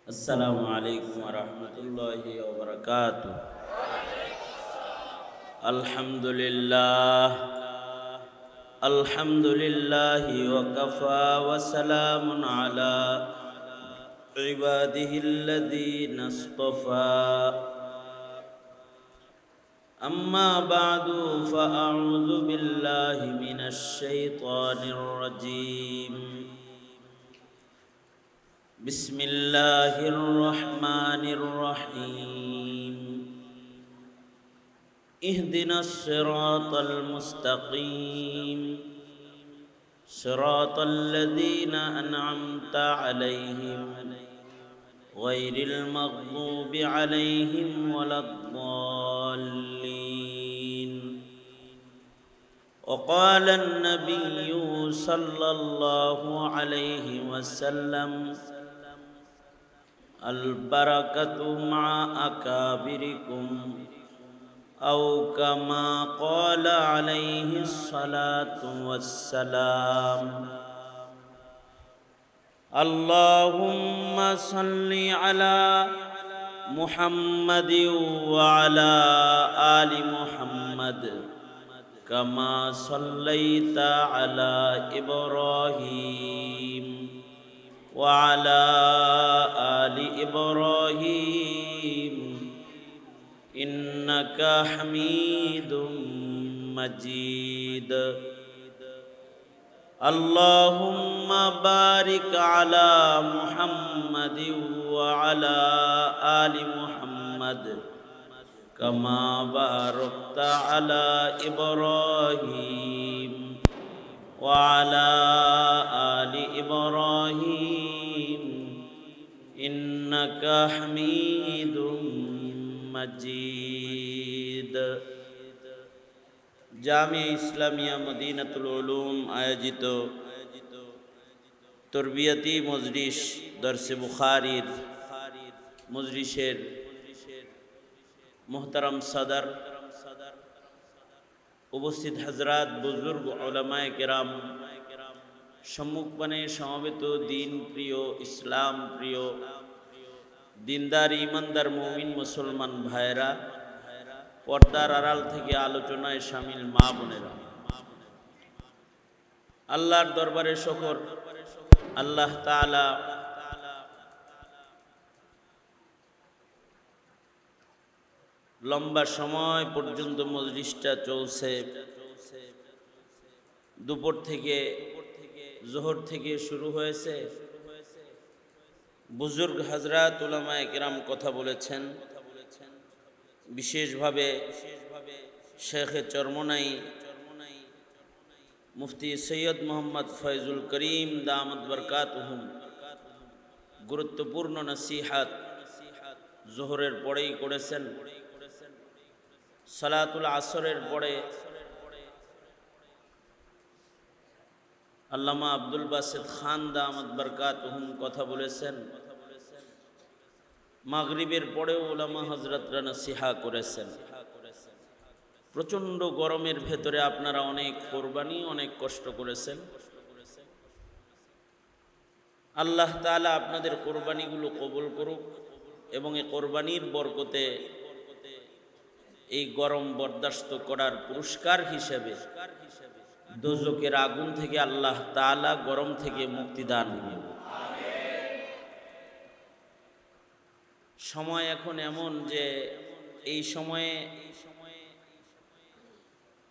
السلام عليكم ورحمة الله وبركاته. الحمد لله وكفى وسلام على عباده الذين اصطفى. أما بعد فأعوذ بالله من الشيطان الرجيم. بسم الله الرحمن الرحيم. اهدنا الصراط المستقيم صراط الذين أنعمت عليهم غير المغضوب عليهم ولا الضالين. وقال النبي صلى الله عليه وسلم: البركة مع أكابركم، أو كما قال عليه الصلاة والسلام. اللهم صل على محمد وعلى آل محمد كما صليت على إبراهيم وعلى آل إبراهيم إنك حميد مجيد. اللهم بارك على محمد وعلى آل محمد كما باركت على إبراهيم وعلى آل إبراهيم إنك حميد مجيد. জামিয়া ইসলামিয়া মদিনাতুল উলুম আয়োজিত তরবিয়তি মজলিস দরসে বুখারীর মজলিসের মুহতারাম সদর, উপস্থিত হযরত বুজুর্গ উলামায়ে কেরাম, সম্মুখপানে সমবেত দিন প্রিয়, ইসলাম প্রিয়, দিনদার ইমানদার মুমিন মুসলমান ভাইরা, পর্দার আড়াল থেকে আলোচনায় শামিল মা বোনেরা, আল্লাহর দরবারে শুকর, আল্লাহ তাআলা লম্বা সময় পর্যন্ত মজলিসটা চলছে। দুপুর থেকে, জোহর থেকে শুরু হয়েছে। বুজুর্গ হযরত উলামায়ে কেরাম কথা বলেছেন। বিশেষভাবে শেখে চরমনাই মুফতি সৈয়দ মোহাম্মদ ফয়জুল করিম দামাত বরকাতুহুম গুরুত্বপূর্ণ নসিহাত জোহরের পরেই করেছেন। সালাতুল আসরের পরে আল্লামা আব্দুল বাসিত খান দামাত বরকাতুহুম কথা বলেছেন। মাগরিবের পরেও উলামা হযরতরা নসিহা করেছেন। প্রচণ্ড গরমের ভেতরে আপনারা অনেক কোরবানি, অনেক কষ্ট করেছেন। আল্লাহ তাআলা আপনাদের কোরবানিগুলো কবুল করুক এবং এই কোরবানির বরকতে এই গরম বরদাস্ত করার পুরস্কার হিসেবে দোজখের আগুন থেকে আল্লাহ তাআলা গরম থেকে মুক্তি দান করুন। সময় এখন এমন যে এই সময়ে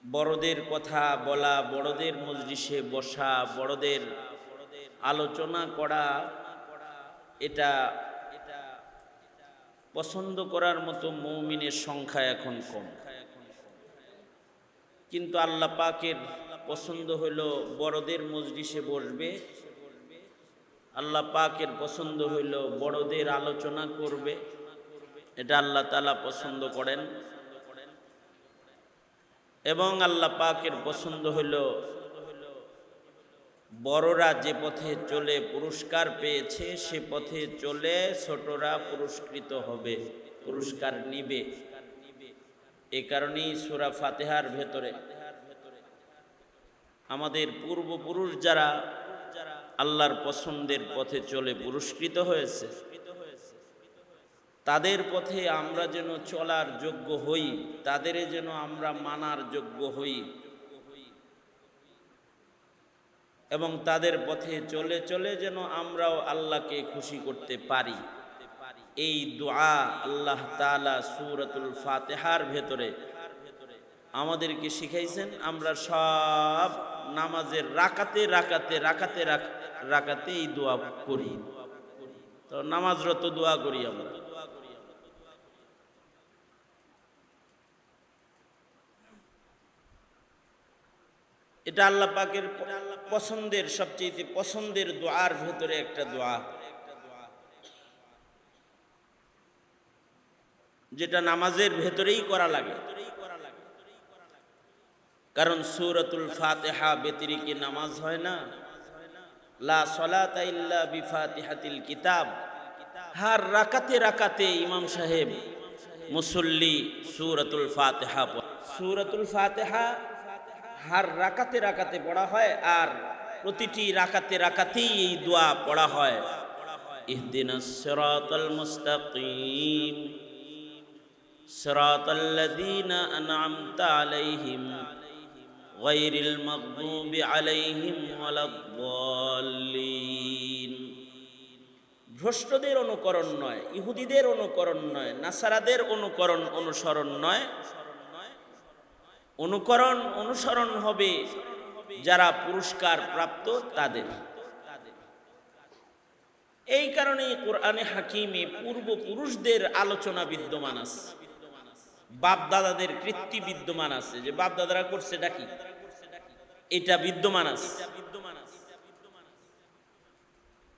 বড়দের কথা বলা, বড়দের মজলিসে বসা, বড়দের আলোচনা করা, এটা পছন্দ করার মতো মুমিনের সংখ্যা এখন কম। কিন্তু আল্লাহ পাকের পছন্দ হইল বড়দের মজলিসে বসবে, আল্লাহ পাকের পছন্দ হইল বড়দের আলোচনা করবে। এটা আল্লাহ তাআলা পছন্দ করেন। এবং আল্লাহ পাকের পছন্দ হইল বড়রা যে পথে চলে পুরস্কার পেয়েছে সে পথে চলে ছোটরা পুরস্কৃত হবে, পুরস্কার নিবে। এ কারণেই সূরা ফাতিহার ভেতরে আমাদের পূর্বপুরুষ যারা আল্লাহর পছন্দের পথে চলে পুরস্কৃত হয়েছে, তাদের পথে আমরা যেন চলার যোগ্য হই, তাদের যেন আমরা মানার যোগ্য হই, এবং তাদের পথে চলে চলে যেন আমরাও আল্লাহকে খুশি করতে পারি। এই দোয়া আল্লাহ তাআলা সূরাতুল ফাতিহার ভেতরে আমাদেরকে শিখাইছেন। আমরা সব নামাজের রাকাতে রাকাতে রাকাতে রাকাতে এই দোয়া করি। তো নামাজরত দোয়া করি আমরা। এটা আল্লাহ পাকের পছন্দের, সবচেয়ে পছন্দের দোয়ার ভেতরে একটা দোয়া, যেটা নামাজের ভেতরেই করা লাগে। কারণ সূরাতুল ফাতিহা ব্যতিরেকে নামাজ হয় না। লা সলাতা ইল্লা বিফাতিহাতিল কিতাব। হার রাকাতে রাকাতে ইমাম সাহেব মুসল্লি সূরাতুল ফাতিহা পড়ে। সূরাতুল ফাতিহা হার রাকাতে রাকাতে পড়া হয়, আর প্রতিটি রাকাতে রাকাতেই এই দোয়া পড়া হয়। ইহদিনাস সিরাতাল মুস্তাকিম সিরাতাল্লাযীনা আন'আমতা আলাইহিম গায়রিল মাগদুবি আলাইহিম ওয়ালাদ-দাল্লিন। ভ্রষ্টদের অনুকরণ নয়, ইহুদিদের অনুকরণ নয়, নাসারাদের অনুসরণ নয়। অনুসরণ হবে যারা পুরস্কার প্রাপ্ত তাদের। এই কারণেই কোরআনে হাকিমে পূর্বপুরুষদের আলোচনা বিদ্যমান আছে, বাপ দাদাদের কৃতি বিদ্যমান আছে, যে বাপ দাদারা করছে ডাকি এটা বিদ্যমান আছে।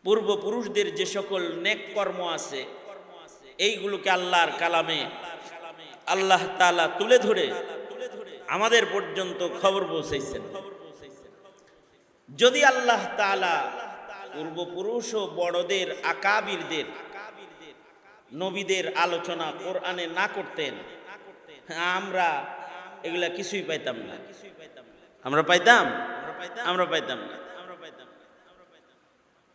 পূর্বপুরুষদের যে সকল নেক কর্ম আছে এইগুলোকে আল্লাহর কালামে আল্লাহ তাআলা তুলে ধরে আমাদের পর্যন্ত খবর পৌঁছাইছেন। যদি আল্লাহ তাআলা পূর্বপুরুষ ও বড়দের আকাবিরদের নবীদের আলোচনা কোরআনে না করতেন, আমরা এগুলা কিছুই পাইতাম না। আমরা পাইতাম না।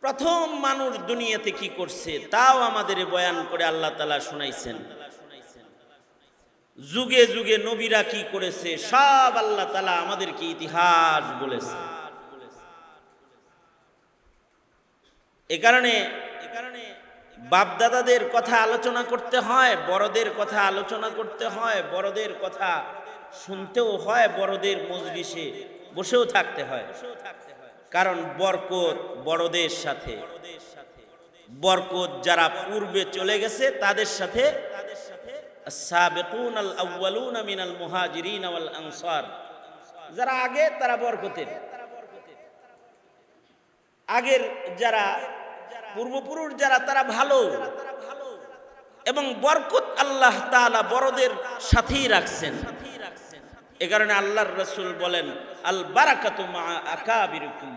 প্রথম মানুষ দুনিয়াতে কি করছে তাও আমাদের বয়ান করে আল্লাহ তাআলা শুনাইছেন। যুগে যুগে নবীরা কি করেছে সব আল্লাহ তাআলা আমাদেরকে ইতিহাস বলেছে। এ কারণে বাপ দাদাদের কথা আলোচনা করতে হয়, বড়দের কথা আলোচনা করতে হয়, বড়দের কথা শুনতেও হয়, বড়দের মজলিসে বসেও থাকতে হয়। কারণ বরকত বড়দের সাথে, বরকত যারা পূর্বে চলে গেছে তাদের সাথে। as-সাবিকুনাল আউয়ালুনা মিনাল মুহাজিরিন ওয়াল আনসার, যারা আগে তারা বরকতের, আগের যারা পূর্বপুরুষ যারা তারা ভালো, এবং বরকত আল্লাহ তাআলা বড়দের সাথেই রাখছেন। এ কারণে আল্লাহর রাসূল বলেন আল বারাকাতু মা আকাবিরিকুম,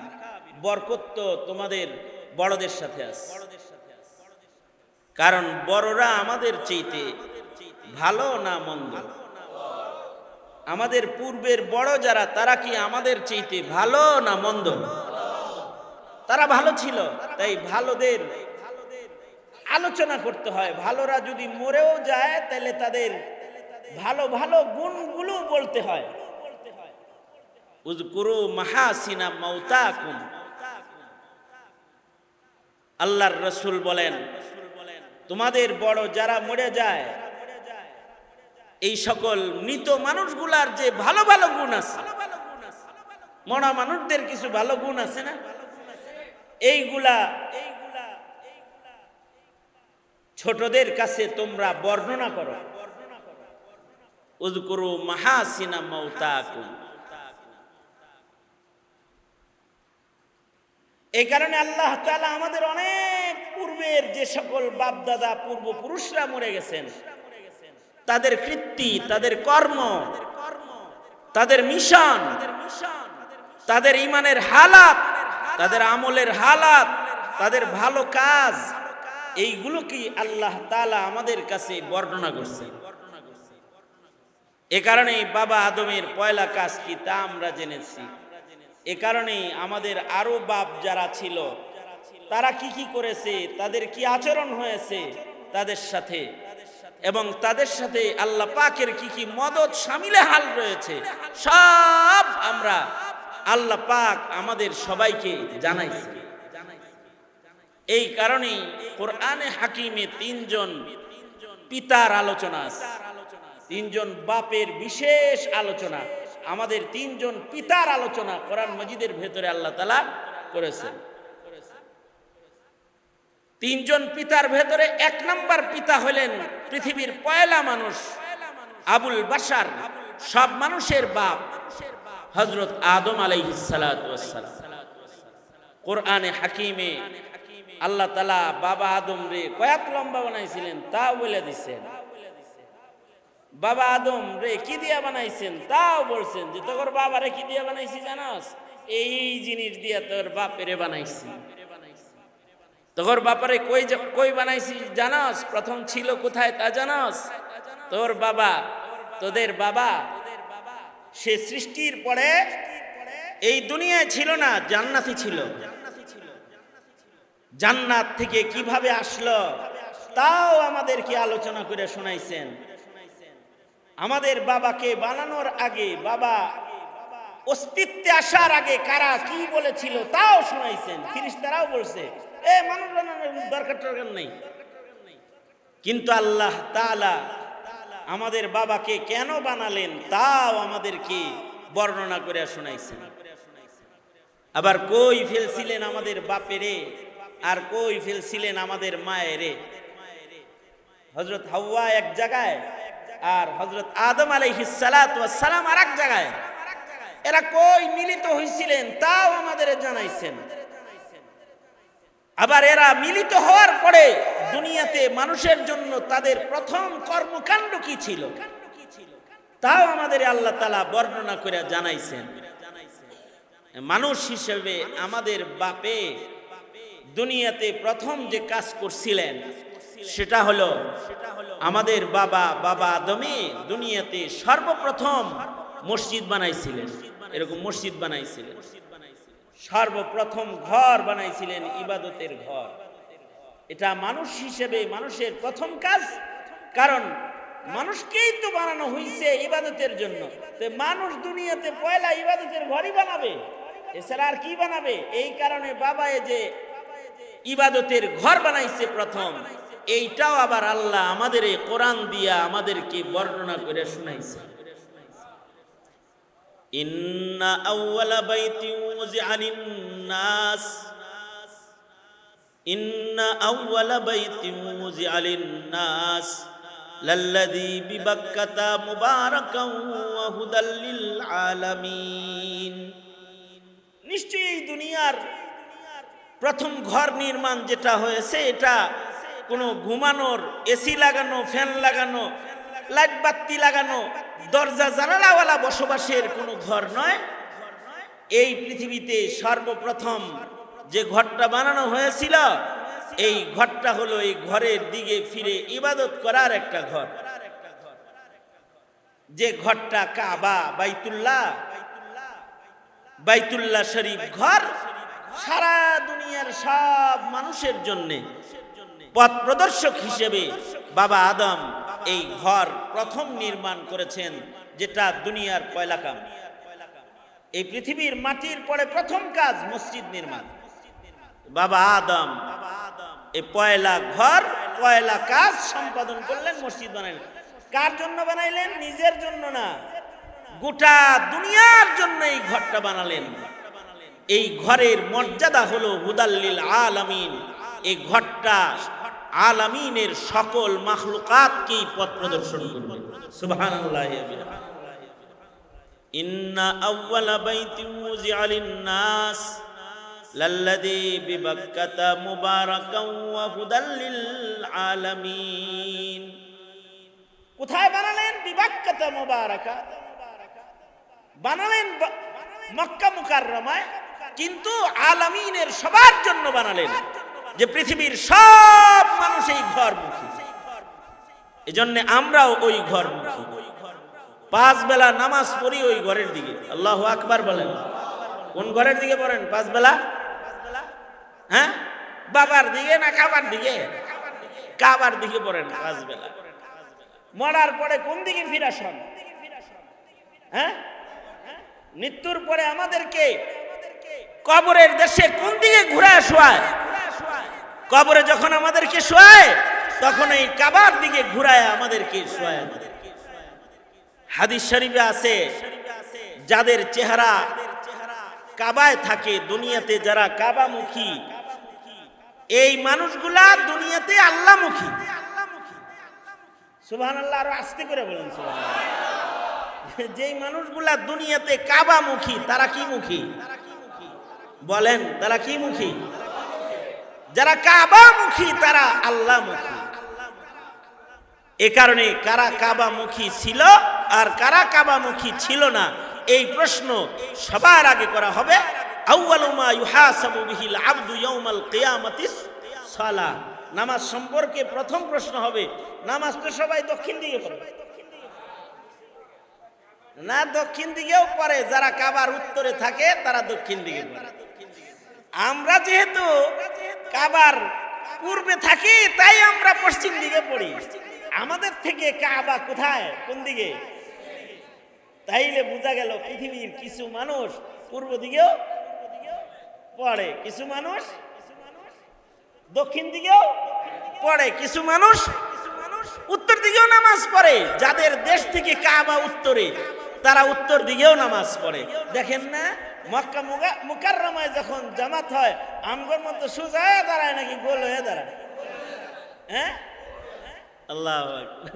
বরকত তো তোমাদের বড়দের সাথে আছে। কারণ বড়রা আমাদের চাইতে ভালো না মন্দ? আমাদের পূর্বের বড় যারা তারা কি আমাদের চাইতে ভালো না মন্দ? তারা ভালো ছিল, তাই ভালোদের আলোচনা করতে হয়। ভালোরা যদি মরেও যায় তাহলে তাদের ভালো ভালো গুণগুলো বলতে হয়। উযকুরু মাহাসিনা মাউতাকুম, আল্লাহর রাসূল বলেন তোমাদের বড় যারা মরে যায় এই সকল মৃত মানুষগুলার যে ভালো ভালো গুণ আছে, মরা মানুষদের কিছু ভালো গুণ আছে না, এইগুলা ছোটদের কাছে তোমরা বর্ণনা করো। উযকুরু মাহাসিনা মাউতাকুম। এই কারণে আল্লাহ তাআলা আমাদের অনেক পূর্বের যে সকল বাপ দাদা পূর্বপুরুষরা মরে গেছেন তাদের কৃতি, তাদের কর্ম, তাদের মিশন, তাদের ঈমানের হালাত, তাদের আমলের হালাত, তাদের ভালো কাজ, এইগুলো কি আল্লাহ তাআলা আমাদের কাছে বর্ণনা করছেন। এ কারণেই বাবা আদমের পয়লা কাজ কি তা আমরা জেনেছি। এ কারণেই আমাদের আরো বাপ যারা ছিল তারা কি কি করেছে, তাদের কি আচরণ হয়েছে তাদের সাথে, এবং তাদের সাথে আল্লাহ পাকের কি কি মদদ শামিলে হাল রয়েছে সব আমরা আল্লাহ পাক আমাদের সবাইকে জানাইছে। এই কারণেই কোরআনে হাকিমে তিনজন পিতার আলোচনা আছে, তিনজন বাপের বিশেষ আলোচনা, আমাদের তিনজন পিতার আলোচনা কোরআন মাজিদের ভেতরে আল্লাহ তাআলা করেছেন। তিনজন পিতার ভেতরে এক নাম্বার পিতা হলেন পৃথিবীর পয়লা মানুষ আবুল বাশার, সব মানুষের বাপ হযরত আদম আলাইহিস সালাতু ওয়াস সালাম। কোরআনে হাকিমে আল্লাহ তাআলা বাবা আদম রে কয়াত লম্বা বানাইছিলেন তাও বলে দিচ্ছেন, বাবা আদম রে কি দিয়া বানাইছেন তাও বলছেন যে তোর বাবারে কি দিয়া বানাইছি জানাস, এই জিনিস দিয়া তোর বাপেরে বানাইছি। তোর বাপারে কই বানাইছি জানাস, প্রথম ছিল কোথায় তা জানাস? তোর বাবা, তোদের বাবা সে সৃষ্টির পরে এই দুনিয়ায় ছিল না, জান্নাতে ছিল। জান্নাত থেকে কিভাবে আসলো তাও আমাদেরকে আলোচনা করে শোনাইছেন। আমাদের বাবাকে বানানোর আগে, বাবা অস্তিত্বে আসার আগে কারা কি বলেছিল তাও শোনাইছেন। ফেরেশতারাও বলছে মানুষ বানানোর দরকার নেই, কিন্তু আল্লাহ তাআলা আমাদের বাবাকে কেন বানালেন তাও আমাদেরকে বর্ণনা করে শোনাইছেন। আবার কই ফেলছিলেন আমাদের বাপেরে আর কই ফেলছিলেন আমাদের মায়েরে। হযরত হাওয়া এক জায়গায় আর হযরত আদম আলাইহিস সালাতু ওয়াস সালাম আরেক জায়গায়, এরা কই মিলিত হইছিলেন তাও আমাদের জানাইছেন। আবার এরা মিলিত হওয়ার পরে দুনিয়াতে মানুষের জন্য তাদের প্রথম কর্মকাণ্ড কি ছিল তাও আমাদের আল্লাহ তাআলা বর্ণনা করে জানাইছেন। মানুষ হিসেবে আমাদের বাপে দুনিয়াতে প্রথম যে কাজ করছিলেন সেটা হলো আমাদের বাবা আদমে দুনিয়াতে সর্বপ্রথম মসজিদ বানাইছিলেন। এরকম মসজিদ বানাইছিলেন, সর্বপ্রথম ঘর বানাইছিলেন, ইবাদতের ঘর। এটা মানুষ হিসেবে মানুষের প্রথম কাজ, কারণ মানুষকেই তো বানানো হয়েছে ইবাদতের জন্য। তো মানুষ দুনিয়াতে পয়লা ইবাদতের ঘরই বানাবে, এছাড়া আর কি বানাবে? এই কারণে বাবা যে ইবাদতের ঘর বানাইছে প্রথম, এইটাও আবার আল্লাহ আমাদের এই কোরআন দিয়া আমাদেরকে বর্ণনা করে শুনাইছে। ইন্না আউওয়ালা বাইতি উযিআ লিন-নাস, ইন্না আউওয়ালা বাইতি উযিআ লিন-নাস লাল্লাযী বিবাক্কাতা মুবারাকান ওয়া হুদাল লিল আলামিন। নিশ্চয়ই দুনিয়ার প্রথম ঘর নির্মাণ যেটা হয়েছে এটা কোনো ঘুমানোর, এসি লাগানো, ফ্যান লাগানো, লাইট বাতি লাগানো, দরজা জানালাওয়ালা বসবাসের কোনো ঘর নয়। এই পৃথিবীতে সর্বপ্রথম যে ঘরটা বানানো হয়েছিল এই ঘরটা হলো এই ঘরের দিকে ফিরে ইবাদত করার একটা ঘর, যে ঘরটা কাবা, বাইতুল্লাহ শরীফ ঘর সারা দুনিয়ার সব মানুষের জন্য পথ প্রদর্শক হিসেবে বাবা আদম এই ঘর প্রথম নির্মাণ করেছেন, যেটা দুনিয়ার পয়লা কাম। এই পৃথিবীর মাটির পরে প্রথম কাজ মসজিদ নির্মাণ। বাবা আদম এই পয়লা ঘর, পয়লা কাজ সম্পাদন করলেন, মসজিদ বানাইলেন। কার জন্য বানাইলেন? নিজের জন্য না, গোটা দুনিয়ার জন্য এই ঘরটা বানালেন। এই ঘরের মর্যাদা হলো হুদাল লিল আলামিন। এই ঘরটা আলামিনের সকল মাখলুকাতকেই পথ প্রদর্শন করবে। সুবহানাল্লাহ। ইন্না আউওয়ালা বাইতিন উযিআ লিন-নাস লাল্লাযী বিবাক্কাতা মুবারাকান ওয়া হুদাল লিল আলামিন। কোথায় বানালেন? বিবাক্কাতা মুবারাকা বানালেন মক্কা মুকাররমায়, কিন্তু আলামিনের সবার জন্য বানালেন, যে পৃথিবীর সব মানুষ এই ঘরমুখী। এজন্য আমরাও ওই ঘরমুখী। 5 বেলা নামাজ পড়ি ওই ঘরের দিকে। আল্লাহু আকবার বলেন। কোন ঘরের দিকে পড়েন 5 বেলা? হ্যাঁ, বাবার দিকে না কাবার দিকে? কাবার দিকে পড়েন 5 বেলা। মরার পরে কোন দিকে ফিরা শোন? হ্যাঁ, মৃত্যুর পরে আমাদেরকে কবরের দেশে কোন দিকে ঘুরায় শোয়ায়? কবরে যখন আমাদেরকে শোয়ায় তখন এই কাবার দিকে ঘুরায় আমাদেরকে শোয়ায়। হাদিস শরীফে আছে, যাদের চেহারা কাবায় থাকে, দুনিয়াতে যারা কাবামুখী, এই মানুষগুলা দুনিয়াতে আল্লাহমুখী। সুবহানাল্লাহ, আরো আস্তে করে বলেন সুবহানাল্লাহ। যেই মানুষগুলা দুনিয়াতে কাবামুখী তারা কি মুখী? বলেন, তারা কি মুখী? যারা কাবামুখী তারা আল্লাহমুখী। এ কারণে কারা কাবামুখী ছিল আর কারা কাবামুখী ছিল না, এই প্রশ্ন সবার আগে করা হবে। আউয়ালু মা ইউহাসাবু বিহিল আবদু ইয়াউমাল কিয়ামাতিস সালাহ। নামাজ সম্পর্কে প্রথম প্রশ্ন হবে, নামাজ তো সবাই দক্ষিণ দিকে পড়ে না? দক্ষিণ দিকেও পড়ে, যারা কাবার উত্তরে থাকে তারা দক্ষিণ দিকে পড়ে। আমরা যেহেতু কাবার পূর্বে থাকি তাই আমরা পশ্চিম দিকে পড়ি। আমাদের থেকে কাবা কোথায়, কোন দিকে? তাইলে বোঝা গেল পৃথিবীর কিছু মানুষ পূর্ব দিকেও পড়ে, কিছু মানুষ দক্ষিণ দিকেও পড়ে, কিছু মানুষ উত্তর দিকেও নামাজ পড়ে। যাদের দেশ থেকে কাবা উত্তরে তারা উত্তর দিকেও নামাজ পড়ে। দেখেন না, মক্কা মুকাররমায় যখন জামাত হয় আমগর মতো সোজা হয়ে দাঁড়ায় নাকি গোল হয়ে দাঁড়ায়? হ্যাঁ, আল্লাহু আকবার।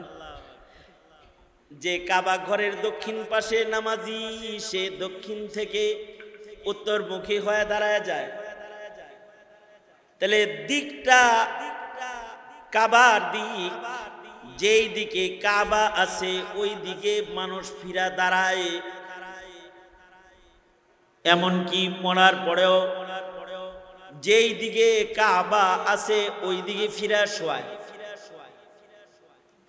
যে কাবা ঘরের দক্ষিণ পাশে নামাজি, সে দক্ষিণ থেকে উত্তরমুখী হয়ে দাঁড়ায় যায়। তাহলে দিকটা কাবার দিক, যেই দিকে কাবা আছে ওই দিকে মানুষ ফিরা দাঁড়ায়। এমনকি মরার পরেও যেই দিকে কাবা আছে ওই দিকে ফিরা শোয়ায়।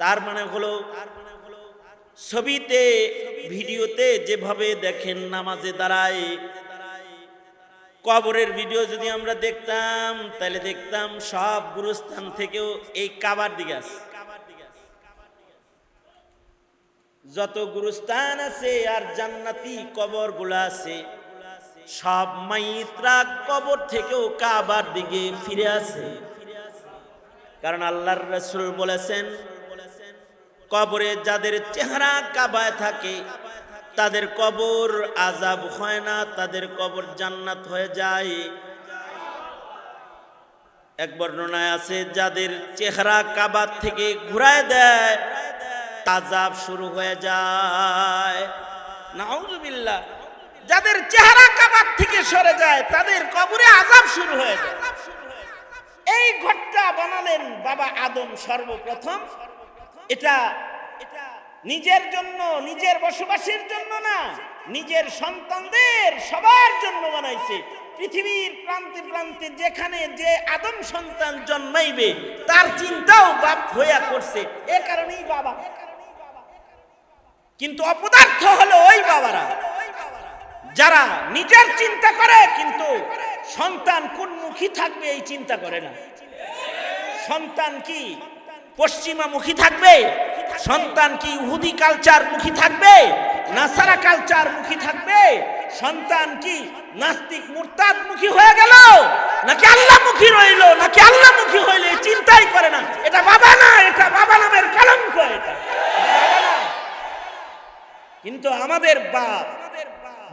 তার মানে হলো ছবিতে ভিডিওতে যেভাবে দেখেন নামাজে দাঁড়ায়, কবরের ভিডিও যদি আমরা দেখতাম তাহলে দেখতাম সব গুরুস্থান থেকেও এই কাবার দিকে আছে। যত গুরুস্থান আছে আর জান্নাতি কবর গুলা আছে, সব মাইতরা কবর থেকেও কাবার দিকে ফিরে আসে। কারণ আল্লাহর রাসূল বলেছেন, কবরে যাদের চেহারা কাবায় থাকে তাদের কবর আযাব হয় না, তাদের কবর জান্নাত হয়ে যায়। এক বর্ণনায় আছে, যাদের চেহারা কাবার থেকে ঘুরায় দেয় আযাব শুরু হয়ে যায়। নাউযুবিল্লাহ। যাদের চেহারা কাবার থেকে সরে যায় তাদের কবরে আযাব শুরু হয়ে যায়। এই ঘরটা বানালেন বাবা আদম সর্বপ্রথম। এটা নিজের জন্য, নিজের বসবাসের জন্য না, নিজের সন্তানদের সবার জন্য বানাইছে। পৃথিবীর প্রান্তে প্রান্তে যেখানে যে আদম সন্তান জন্মাইবে তার চিন্তাও বাপ হইয়া করছে, এ কারণেই বাবা। কিন্তু অপদার্থ হলো ওই বাবারা যারা নিজের চিন্তা করে কিন্তু সন্তান কোন মুখী থাকবে এই চিন্তা করে না। সন্তান কি পশ্চিমা মুখী থাকবে? সন্তান কি ইহুদি কালচার মুখী থাকবে, নাসারা কালচার মুখী থাকবে? সন্তান কি নাস্তিক মুরতাদ মুখী হয়ে গেল, নাকি আল্লাহ মুখী রইল, নাকি আল্লাহ মুখী হইলে চিন্তাই করে না? এটা বাবা না, এটা বাবা নামের কলঙ্ক। এটা কিন্তু আমাদের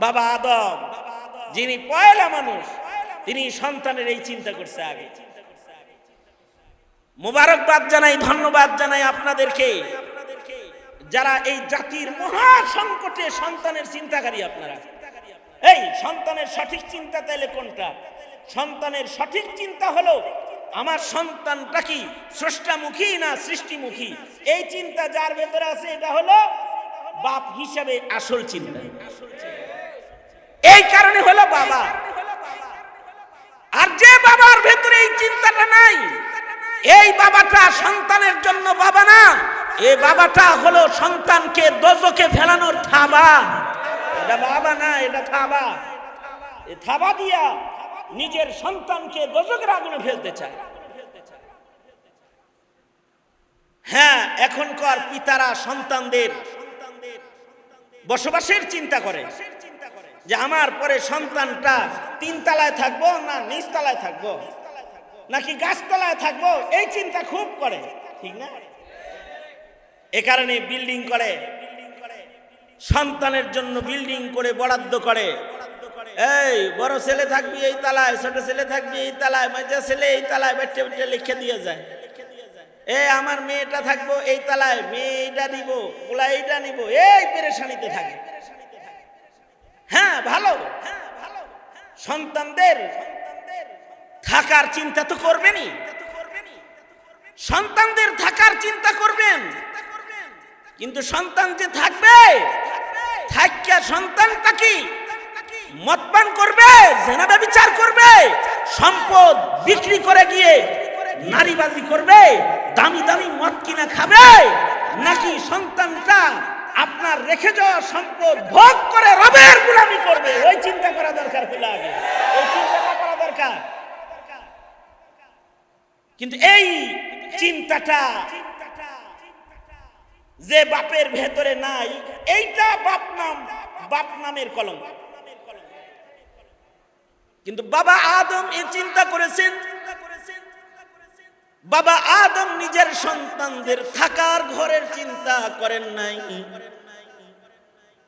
বাবা আদম, যিনি পয়লা মানুষ, তিনি সন্তানের এই চিন্তা করছে আগে। মোবারকবাদ জানাই, ধন্যবাদ জানাই আপনাদেরকে যারা এই জাতির মহা সংকটে সন্তানের চিন্তাকারী। আপনারা এই সন্তানের সঠিক চিন্তা তাইলে কোনটা? সন্তানের সঠিক চিন্তা হলো আমার সন্তানটা কি স্রষ্টামুখী না সৃষ্টিমুখী। এই চিন্তা যার ভেতরে আছে এটা হলো বাপ হিসাবে আসল চিন্তা। এই কারণে হলো বাবা। আর যে বাবার ভেতরে এই চিন্তাটা নাই, এই বাবাটা সন্তানের জন্য বাবা না, এই বাবাটা হলো সন্তানকে দোজখে ফেলানোর থাবা। এটা বাবা না, এটা থাবা। এই থাবা দিয়া নিজের সন্তানকে দোজখের আগুনে ফেলতে চায়। হ্যাঁ, এখনকার পিতারা সন্তানদের বসবাসের চিন্তা করে যে আমার পরে সন্তানটা 3 তলায় থাকবো না নিচ তলায় থাকবো নাকি গাছতলায় থাকবো, এই চিন্তা খুব করে, ঠিক না? এ কারণে বিল্ডিং করে, সন্তানের জন্য বিল্ডিং করে বরাদ্দ করে। এই বড় ছেলে থাকবি এই তালায়, ছোট ছেলে থাকবি এই তালায়, মাঝা ছেলে এই তালায়, বেটে বেটে লিখে দিয়ে যায়। আমার মেয়েটা থাকবো এই তালায়, মেয়ে এইটা নিব, পোলা এইটা নিব, এই পেরেশানিতে থাকে। হ্যাঁ ভালো, সন্তানদের থাকার চিন্তা তো করবেনই, সন্তানদের থাকার চিন্তা করবেন, কিন্তু সন্তান যে থাকবে, থাকিয়া সন্তানটা কি মদপান করবে, জেনা ব্যভিচার করবে, সম্পদ বিক্রি করে গিয়ে নারীবাজি করবে, দামি দামি মদ কিনা খাবে, নাকি সন্তানটা আপনার রেখে যাওয়া সম্পদ ভোগ করে রবের গোলামি করবে? ওই চিন্তা করা দরকার হলো আগে, ওই চিন্তাটা করা দরকার। কিন্তু এই চিন্তাটা যে বাপের ভেতরে নাই, এইটা বাপ নামের কলঙ্ক। কিন্তু বাবা আদম এই চিন্তা করেছেন, বাবা আদম নিজের সন্তানদের থাকার ঘরের চিন্তা করেন নাই।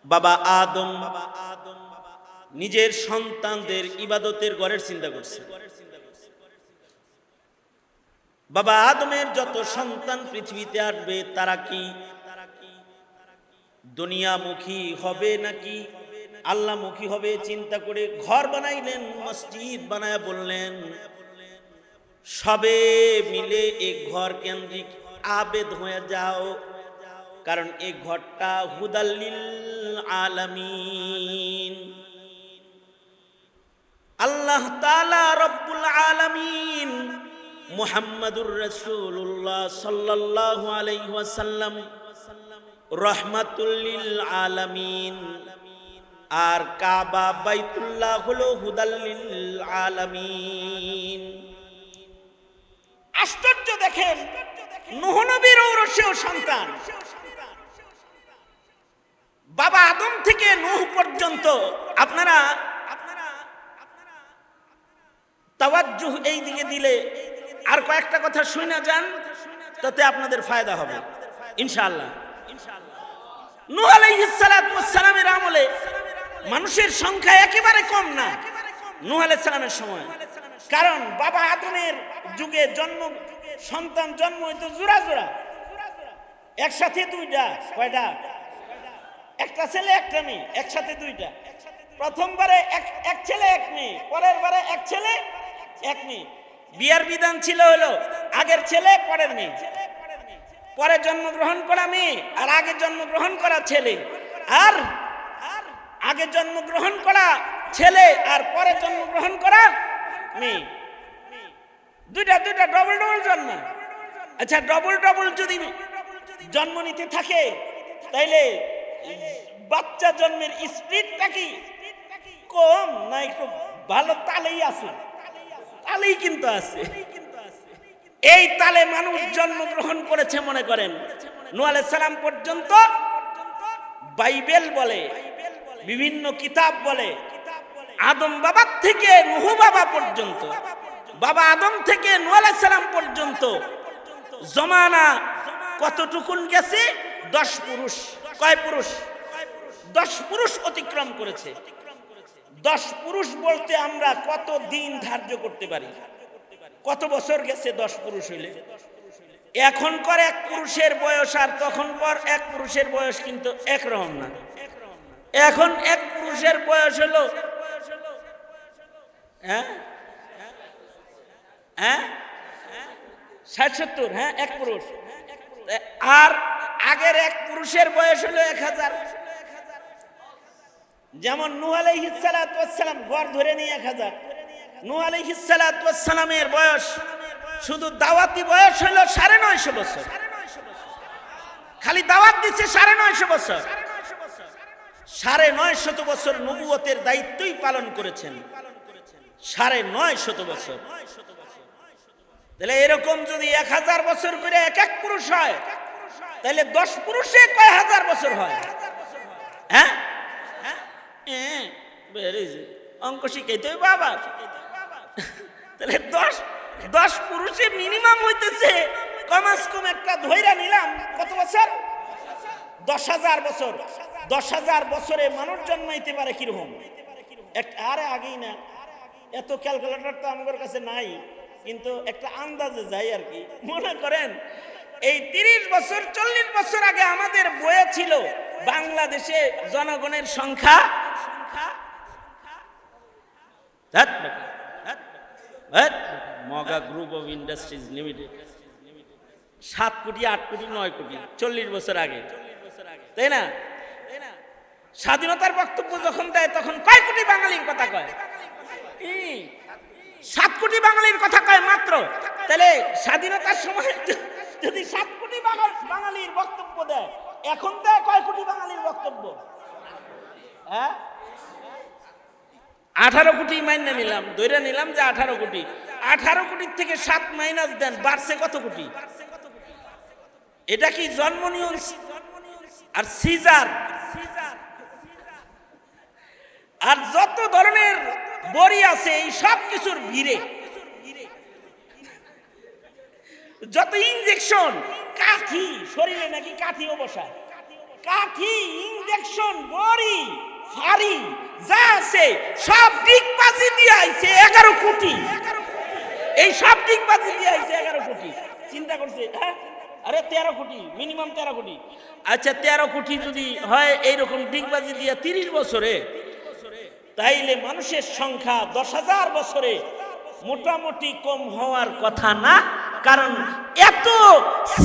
বাবা আদম নিজের সন্তানদের ইবাদতের ঘরের চিন্তা করছে। বাবা আদমের যত সন্তান পৃথিবীতে আসবে তারা কি দুনিয়ামুখী হবে নাকি আল্লাহমুখী হবে চিন্তা করে ঘর বানাইলেন, মসজিদ বানায়া বললেন সবে মিলে এক ঘর কেন্দ্রিক আবেদ হয়ে যাও, কারণ এই ঘরটা হুদাল্লিল আলামিন। আল্লাহ তাআলা রব্বুল আলামিন মুহাম্মাদুর রাসূলুল্লাহ সাল্লাল্লাহু আলাইহি ওয়াসাল্লাম রাহমাতুল লিল আলামিন, আর কাবা বাইতুল্লাহ হলো হুদাল্লিল আলামিন। আশ্চর্য দেখেন, নূহ নবীর ঔরসেও সন্তান, বাবা আদম থেকে নূহ পর্যন্ত। আপনারা তাওয়াজ্জুহ এই দিকে দিলে আর কয়েকটা কথা শুনে যান, তাতে আপনাদের ফায়দা হবে ইনশাআল্লাহ। নূহ আলাইহিস সালাতু ওয়াস সালামের আমলে মানুষের সংখ্যা একেবারে কম না নূহ আলাইহিস সালামের সময়, কারণ বাবা আদমের যুগে সন্তান জন্ম হইতো জোড়া জোড়া, একসাথে দুইটা, কয়টা? একটা ছেলে একটা মেয়ে, একসাথে দুইটা। প্রথমবারে এক ছেলে এক মেয়ে, পরের বারে এক ছেলে এক মেয়ে। বিয়ার বিধান ছিল হলো আগের ছেলে পরের মেয়ে, পরে জন্মগ্রহণ করা মেয়ে আর আগে জন্মগ্রহণ করা ছেলে, আর আগে জন্মগ্রহণ করা ছেলে আর পরে জন্মগ্রহণ করা মেয়ে, দুইটা দুইটা ডবল ডবল জন্ম। আচ্ছা, ডবল ডবল যদি জন্ম নিতে থাকে তাইলে বাচ্চা জন্মের স্পিডটা কি কম না একটু ভালো তালেই আছে? তালেই কিন্তু আছে। এই তালে মানুষ জন্মগ্রহণ করেছে। মনে করেন নূহ আলাইহিস সালাম পর্যন্ত বাইবেল বলে, বিভিন্ন কিতাব বলে, আদম বাবা থেকে নূহ বাবা পর্যন্ত, বাবা আদম থেকে নূহ আলাইহিস সালাম পর্যন্ত জমানা কতটুকুন গেছে? 10 পুরুষ। কয় পুরুষ? 10 পুরুষ অতিক্রম করেছে। 10 পুরুষ বলতে আমরা কত দিন ধার্য করতে পারি? কত বছর গেছে 10 পুরুষ হইলে? এখনকার এক পুরুষের বয়স আর তখনকার এক পুরুষের বয়স কিন্তু একরকম না। এখন এক পুরুষের বয়স হলো 60-70, হ্যাঁ, এক পুরুষ। আর আগের এক পুরুষের বয়স হলো 1000। যেমন নূহ আলাইহিস সালাতু ওয়াস সালাম গড় ধরে নিয়ে 1000। নূহ আলাইহিস সালাতু ওয়াস সালামের বয়স শুধু দাওয়াতি বয়স হলো 950 বছর। খালি দাওয়াত দিচ্ছে 950 বছর। 950 বছর নবুয়তের দায়িত্বই পালন করেছেন। 950 বছর। তাহলে এরকম যদি 1000 বছর করে এক এক পুরুষ হয়, তাহলে 10 পুরুষে কয় হাজার বছর হয়? হ্যাঁ, অঙ্ক শিখাইতে হবে বাবা। তাহলে 10 পুরুষে মিনিমাম হইতেছে কমাস কম একটা ধইরা নিলাম কত বছর? 10,000 বছর। 10,000 বছরে মানুষ জন্মাইতে পারে কিরকম? আরে আগেই না, এত ক্যালকুলেটর তো আমাদের কাছে নাই, কিন্তু একটা আন্দাজে যাই আর কি। মনে করেন এই 30 বছর 40 বছর আগে আমাদের বইয়ে ছিল বাংলাদেশে জনগণের সংখ্যা মগা গ্রুপ অফ ইন্ডাস্ট্রিজ লিমিটেড 7 কোটি 8 কোটি 9 কোটি 40 বছর আগে, তাই না? স্বাধীনতার বক্তব্য যখন দেয় তখন কয় কোটি বাঙালির কথা কয়? 7 কোটি বাঙালির কথা কয় মাত্র। তাহলে স্বাধীনতার সময় যদি 7 কোটি বাঙালির বক্তব্য দেয়, এখন দেয় কয় কোটি বাঙালির বক্তব্য? হ্যাঁ, 18 কোটি মাইনে নিলাম, ধরে নিলাম যে 18 কোটি। 18 কোটির থেকে 7 মাইনাস দেন, বাড়ছে কত কোটি? এটা কি জন্ম নিয়ম আর সিজার আর যত ধরনের বড়ি আছে এই সব কিছুর ভিড়ে, যত ইনজেকশন, কাঠি শরীরে নাকি কাঠিও বসায়, কাঠি, ইনজেকশন, বড়ি, ফাড়ি যা আছে সব ডিগবাজি দিয়ে আইছে 11 কোটি। এই সব ডিগবাজি দিয়ে আইছে 11 কোটি। চিন্তা করছে, হ্যাঁ, আরে 13 কোটি, মিনিমাম 13 কোটি। আচ্ছা 13 কোটি যদি হয় এইরকম ডিগবাজি দিয়ে 30 বছরে, তাইলে মানুষের সংখ্যা 10,000 বছরে মোটামুটি কম হওয়ার কথা না। কারণ এত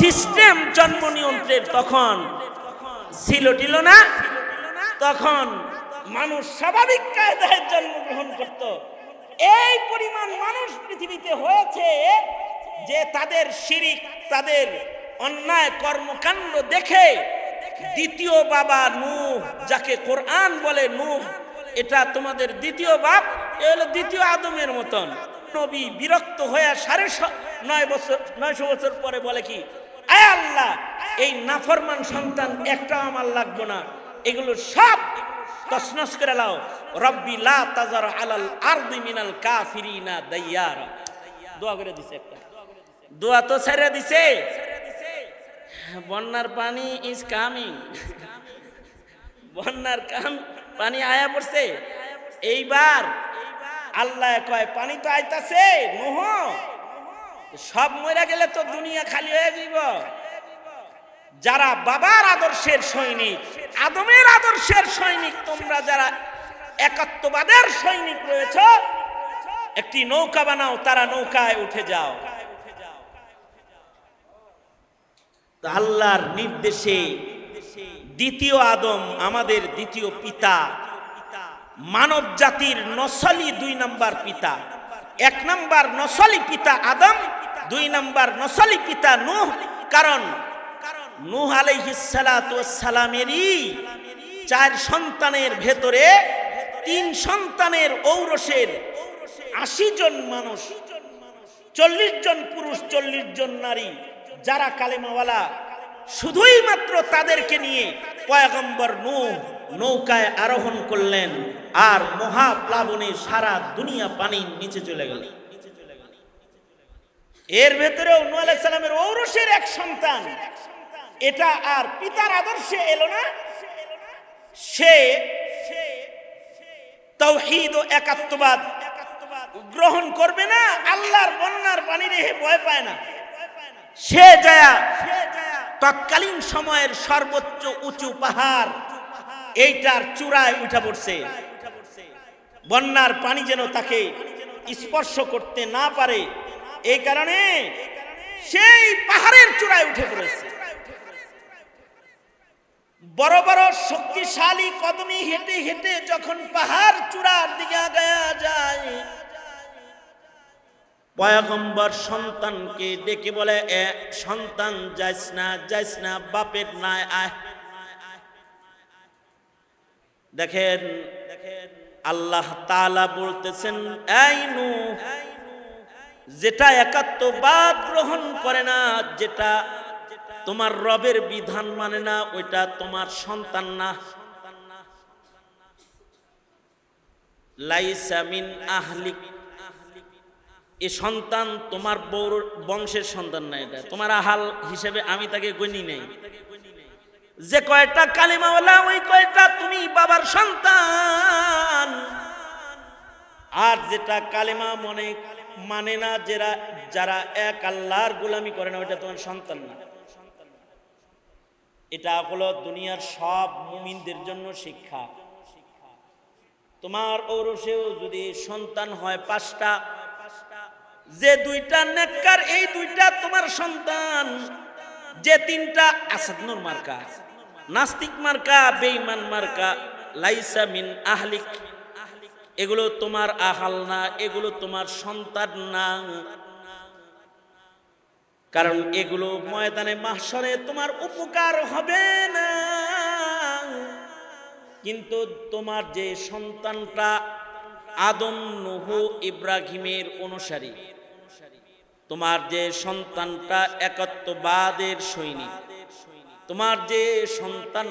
সিস্টেম জন্ম নিয়ন্ত্রণের তখন ছিল না। তখন মানুষ স্বাভাবিক কায়দায় জন্মগ্রহণ করত। এই পরিমাণ মানুষ পৃথিবীতে হয়েছে যে তাদের শিরিক, তাদের অন্যায় কর্মকাণ্ড দেখে দ্বিতীয় বাবা নূহ, যাকে কোরআন বলে নূহ, এটা তোমাদের দ্বিতীয় বাপ, এ হলো দ্বিতীয় আদমের মতন। নবী বিরক্ত হয়ে 950 বছর পরে বলে কি, আয় আল্লাহ, এই নাফরমান সন্তান একটা আমার লাগবে না, এগুলো সব তছনছ করে লাও। রব্বি লা তাজার আলাল আরদি মিনাল কাফিরিনা দাইয়ারা। দোয়া করে দিছে, একটা দোয়া তো ছেড়ে দিছে। বন্যার পানি ইজ কামিং, বন্যার পানি আয়া পড়ছে। এইবার আল্লাহ কয় পানি তো আইতাছে, নূহ সব মরে গেলে তো দুনিয়া খালি হয়ে যাইব। যারা বাবার আদর্শের সৈনিক, আদমের আদর্শের সৈনিক, তোমরা যারা একাত্মবাদের সৈনিক রয়েছ, একটি নৌকা বানাও, তারা নৌকায় উঠে যাও। আল্লাহর নির্দেশে দ্বিতীয় আদম, আমাদের দ্বিতীয় পিতা, মানব জাতির নসলি 2 নম্বর পিতা। 1 নম্বর নসলি পিতা আদম, 2 নম্বর নসলি পিতা নূহ। কারণ নূহ আলাইহিস সালাতু ওয়াস সালামেরই 4 সন্তানের ভেতরে 3 সন্তানের ঔরসের 80 জন মানুষ, 40 জন পুরুষ, 40 জন নারী, যারা কালেমাওয়ালা, শুধুই মাত্র তাদেরকে নিয়ে পয়গম্বর নূহ নৌকায় আরোহণ করলেন, আর মহাপ্লাবনে সারা দুনিয়া পানির নিচে চলে গেল। এর ভেতরেও নূহ আলাইহিস সালামের ঔরসের 1 সন্তান, এটা আর পিতার আদর্শে এলো না। সে তাওহীদ ও একাত্মবাদ গ্রহণ করবে না, আল্লাহর বন্যার পানি রেখে ভয় পায় না। সে যায় তৎকালীন সময়ের সর্বোচ্চ উঁচু পাহাড়, এইটার চূড়ায় উঠে পড়ছে, বন্যার পানি যেন তাকে স্পর্শ করতে না পারে। এই কারণে সেই পাহাড়ের চূড়ায় উঠে পড়েছে। বড় বড় শক্তিশালী কদমে হেঁটে হেঁটে যখন পাহাড় চূড়ার দিকে আগায়া যায়, পয়গম্বর সন্তানকে ডেকে বলে, এ সন্তান যাইস না, বাপের নাই আয়। দেখেন আল্লাহ তাআলা বলতেছেন, এই নূহ যেটা একাত্মবাদ গ্রহণ করে না, যেটা তোমার রবের বিধান মানে না, ওইটা তোমার সন্তান না। লাইসা মিন আহলিক, এই সন্তান তোমার বংশের সন্তান না, এটা তোমার আহাল হিসেবে আমি তাকে গণি নেই। যে কয়টা কালিমাওয়ালা ওই কয়টা তুমি বাবার সন্তান, আর যেটা কালিমা মানে না, যারা এক আল্লাহর গোলামি করে না, ওইটা তোমার সন্তান না। এটা হলো দুনিয়ার সব মুমিনদের জন্য শিক্ষা। তোমার ঔরসেও যদি সন্তান হয় 5টা, যে 2টা নেককার, এই 2টা তোমার সন্তান। যে 3টা আসাদনুর মার্কা, নাস্তিক মার্কা, বেঈমান মার্কা, লাইসা মিন আহলিক, এগুলো তোমার আহাল না, এগুলো তোমার সন্তান না। কারণ এগুলো ময়দানে মাহশরে তোমার উপকার হবে না। কিন্তু তোমার যে সন্তানটা আদম, নূহ, ইব্রাহিমের অনুসারী, তোমার যে সন্তানটা একাত্মবাদের সৈনিক, তোমার যে সন্তান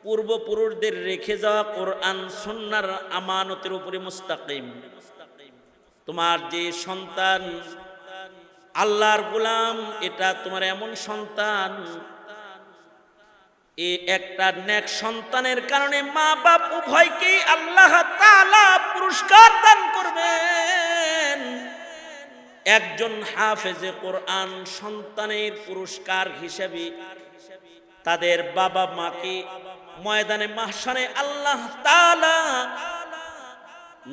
পূর্বপুরুষদের রেখে যাওয়া কোরআন সুন্নাহর আমানতের উপরে মুস্তাকিম, তোমার যে সন্তান আল্লাহর গোলাম, এটা তোমার এমন সন্তান, এই একটা নেক সন্তানের কারণে মা বাপ উভয়কেই আল্লাহ তাআলা পুরস্কার দান করবেন। একজন হাফেজে কোরআন সন্তানের পুরস্কার হিসেবে তাদের বাবা মাকে ময়দানে মাহশরে আল্লাহ তাআলা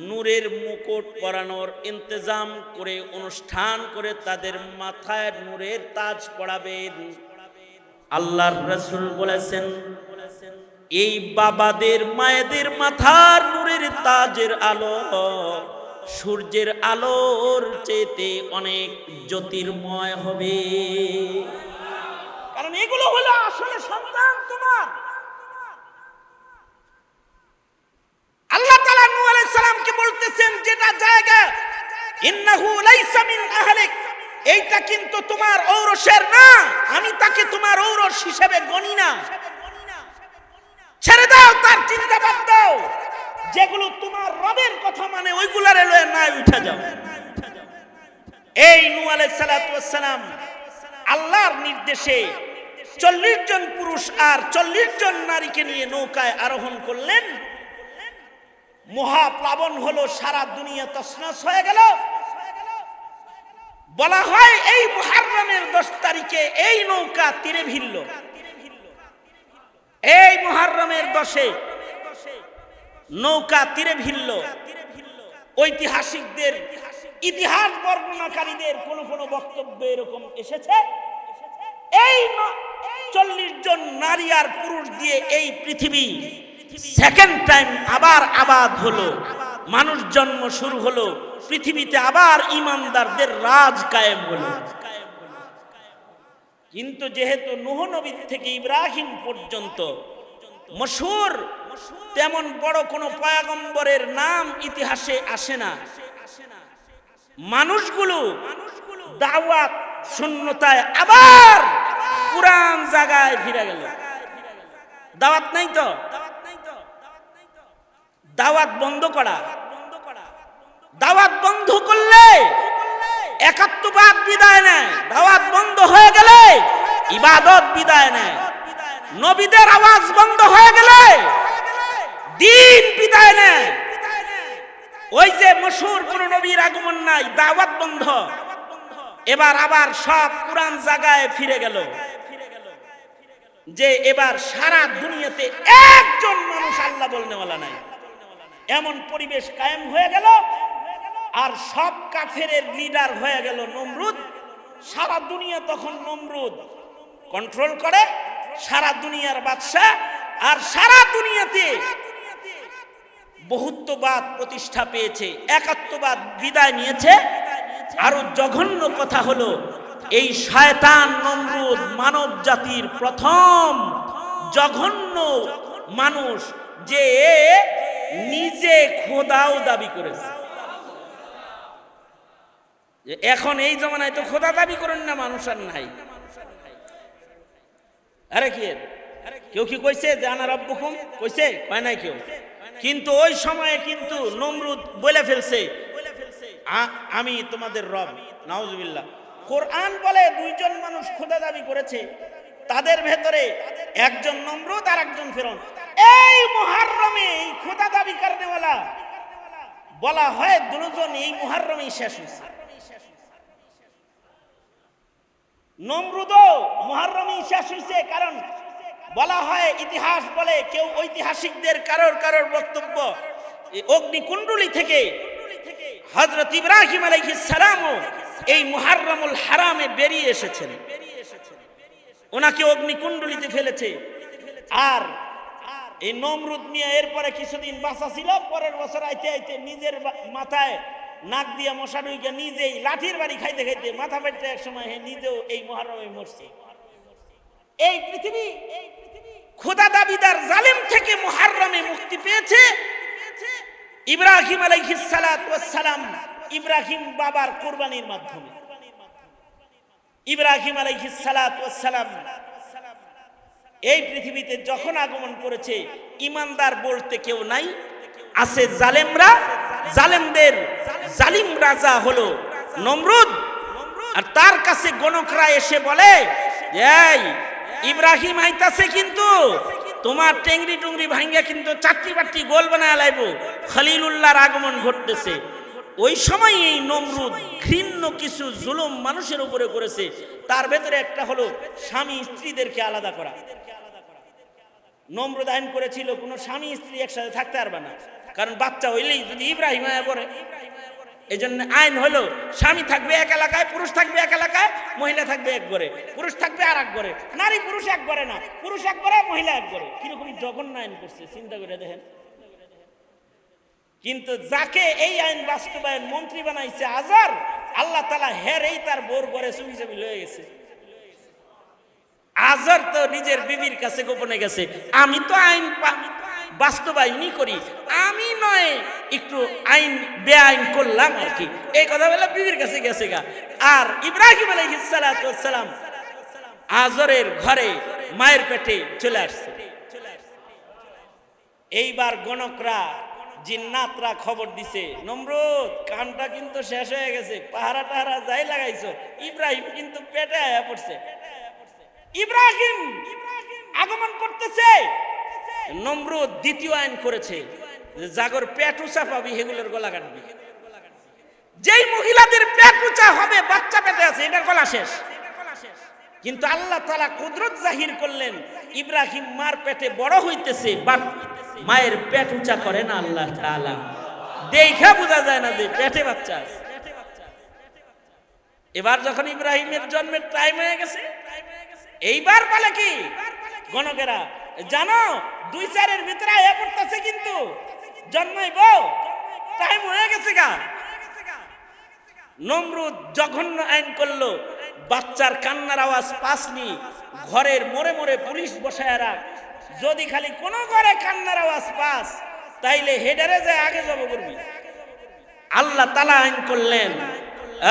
নূরের মুকুট পরানোর ইন্তজাম করে, অনুষ্ঠান করে তাদের মাথায় নূরের তাজ পরাবেন। আল্লাহর রাসূল বলেছেন, এই বাবাদের মায়েদের মাথার নূরের তাজের আলো সূর্যের আলোর চেয়ে অনেক জ্যোতির্ময় হবে। কারণ এগুলো হলো আসলে সন্তান তোমার। আল্লাহ তাআলা নূহ আলাইহিস সালামকে বলতেছেন, যেটা জায়গা ইন্নাহু লাইসা মিন আহলিক, এইটা কিন্তু তোমার ঔরসের না, আমি তাকে তোমার ঔরস হিসেবে গণি না। ছেড়ে দাও, তার চিন্তা বাদ দাও। যেগুলো তোমার রবের কথা মানে ওইগুলারে লয়ে না উঠে যাও। এই নূহ আলাইহিস সালাতু ওয়াস সালাম আল্লাহর নির্দেশে 40 জন পুরুষ আর 40 জন নারীকে নিয়ে নৌকায় আরোহণ করলেন। মহাপ্লাবন হলো, সারা দুনিয়া তছনছ হয়ে গেল। বলা হয় এই মুহররমের 10 তারিখে এই নৌকা তীরে ভিড়ল। এই মুহররমের 10-এ নৌকা তীরে ভিড়ল। ঐতিহাসিকদের, ইতিহাস বর্ণনাকারীদের কোন বক্তব্য এরকম এসেছে, এই 40 জন নারী আর পুরুষ দিয়ে এই পৃথিবী সেকেন্ড টাইম আবার আবাদ হলো, মানুষ জন্ম শুরু হলো, পৃথিবীতে আবার ইমানদারদের রাজ কায়েম হলো। কিন্তু যেহেতু নূহ নবী থেকে ইব্রাহিম পর্যন্ত মশহুর, তেমন বড় কোন পয়গম্বরের নাম ইতিহাসে আসে না। মানুষগুলো দাওয়াত শূন্যতায় আবার পুরান জায়গায় ফিরে গেল। দাওয়াত নাই তো, দাওয়াত বন্ধ করা। দাওয়াত বন্ধ করলে একাত্মবাদ বিদায় নেয়, দাওয়াত বন্ধ হয়ে গেলে ইবাদত বিদায় নেয়। নবীদের আওয়াজ বন্ধ হয়ে গেলে দ্বীন বিদায় নেয়। ওই যে মশহুর কোন নবীর আগমন নাই, দাওয়াত বন্ধ। এবার আবার সব পুরান জায়গায় ফিরে গেল। যে এবার সারা দুনিয়াতে একজন মানুষ আল্লাহ বলনেওয়ালা নাই, এমন পরিবেশ কায়েম হয়ে গেল। আর সব কাফেরের লিডার হয়ে গেল নমরুদ। সারা দুনিয়া তখন নমরুদ কন্ট্রোল করে, সারা দুনিয়ার বাদশা। আর সারা দুনিয়াতে বহুত্ববাদ প্রতিষ্ঠা পেয়েছে, একাত্মবাদ বিদায় নিয়েছে। আরো জঘন্য কথা হলো, এই শয়তান নমরুদ মানব জাতির প্রথম জঘন্য মানুষ, যে নিজে খোদাও দাবি করেছে। যে এখন এই জমানায় তো খোদা দাবি করেন না মানুষ আর নাই। আরে কি কেউ কি কইছে যে আনা রব্বুকুম, কইছে? কয় নাই কেউ। কিন্তু ওই সময়ে কিন্তু নমরুদ বলে ফেলছে আমি তোমাদের রব। নাউজুবিল্লাহ। কোরআন বলে দুইজন মানুষ খোদা দাবি করেছে, তাদের ভেতরে একজন নমরুদ আর একজন ফিরআউন। এই মুহররমে এই খোদা দাবি করনেওয়ালা বলা হয় দুজন এই মুহররমেই শেষ হয়েছে। নমরুদও মুহররমেই শেষ হয়েছে, কারণ বলা হয় ইতিহাস বলে, কেউ ঐতিহাসিকদের কারোর বক্তব্য, অগ্নিকুণ্ডলী থেকে হযরত ইব্রাহিম আলাইহিস সালামও এই মুহররমুল হারামে বেরিয়ে এসেছেন, ওনাকে অগ্নিকুণ্ডলীতে ফেলেছে। আর এই নমরুদ মিয়া এরপরে কিছুদিন বাঁচা ছিল, পরের বছর আইতে আইতে নিজের মাথায় নাক দিয়ে মশা ঢুকে নিজেই লাঠির বাড়ি খাইতে খাইতে মাথা ফেটে এক সময় নিজেও এই মুহররমে মরছে। এই পৃথিবী খোদা দাবিদার জালিম থেকে মুহররমে মুক্তি পেয়েছে ইব্রাহিম আলাইহিস সালাতু ওয়াস সালাম, ইব্রাহিম বাবার কুরবানির মাধ্যমে। ইব্রাহিম আলাইহিস সালাতু ওয়াস সালাম এই পৃথিবীতে যখন আগমন করেছে, ইমানদার বলতে কেউ নাই, আছে জালেমরা। জালেমদের জালিম রাজা হলো নমরুদ। আর তার কাছে গণকরা এসে বলে, এই ইব্রাহিম আইতাছে, কিন্তু তোমার টেংরি টুংরি ভাঙ্গা কিন্তু চারটি বাট্টি গোল বানায় লাইব, খলিলুল্লাহর আগমন ঘটতেছে। ওই সময় এই নমরুদ ঘৃণ্য কিছু জুলুম মানুষের উপরে করেছে। তার ভেতরে একটা হলো স্বামী স্ত্রীদেরকে আলাদা করা। নমরুদ আইন করেছিল কোনো স্বামী স্ত্রী একসাথে থাকতে পারবে না, কারণ বাচ্চা হইলেই যদি ইব্রাহিম আয়া পড়ে। এই জন্য আইন হলো স্বামী থাকবে এক এলাকায়, পুরুষ থাকবে এক এলাকায়, মহিলা থাকবে এক ঘরে, পুরুষ থাকবে আর এক ঘরে, নারী পুরুষ এক ঘরে না, পুরুষ এক ঘরে মহিলা এক ঘরে। কিরকম জঘন্য আইন করছে চিন্তা করে দেখেন। কিন্তু যাকে এই আইন বাস্তবায়ন মন্ত্রী বানাইছে আজহার, আল্লাহ তাআলা হেরেই তার বোর ঘরে চুরি চাবি লয়ে গেছে। আজহার তো নিজের বিবির কাছে গোপনে গেছে, আমি তো আইন বাস্তবায়নই করি, আমি নয় একটু আইন বেআইন করলাম আর কি, এই কথা বলে বিবির কাছে গেছে গা। আর ইব্রাহিম আলাইহিস সালাতু ওয়াস সালাম আজহারের ঘরে মায়ের পেটে চলে আসছে। এইবার গণকরা জিন্নাতরা খবর দিছে, নমরুদ কামটা কিন্তু শেষ হয়ে গেছে, পাহারা টাহারা যাই লাগাইছো, ইব্রাহিম কিন্তু পেটে আয়া পড়ছে। ইব্রাহিম আগমন করতেছে। নমরুদ দ্বিতীয় আইন করেছে, জাগর পেট উঁচা পাবি সেগুলোর গলা কাটবি। যেই মহিলাদের পেট উঁচা হবে, বাচ্চা পেটে আছে, এটার গলা শেষ। কিন্তু আল্লাহ তাআলা কুদরত জাহির করলেন, ইব্রাহিম মার পেটে বড় হইতেছে, বাট মায়ের পেট উঁচা করে না আল্লাহ তাআলা, দেখা বোঝা যায় না যে পেটে বাচ্চা আছে। এবার যখন ইব্রাহিমের জন্মের টাইম হয়ে গেছে, এইবার বলে কি গণকেরা, জানো 2-4 ভিতরে আয়া পড়তেছে, কিন্তু জন্মাইব টাইম হয়ে গেছে গা। নমরুদ জঘন্য আইন করলো, বাচ্চার কান্নার আওয়াজ পাসনি, ঘরের মোড়ে মোড়ে পুলিশ বসায় রাখ, যদি খালি কোনো ঘরে কান্নার আওয়াজ পাস তাইলে হেডারে যায় আগে জব করবি। আল্লাহ তাআলা আইন করলেন,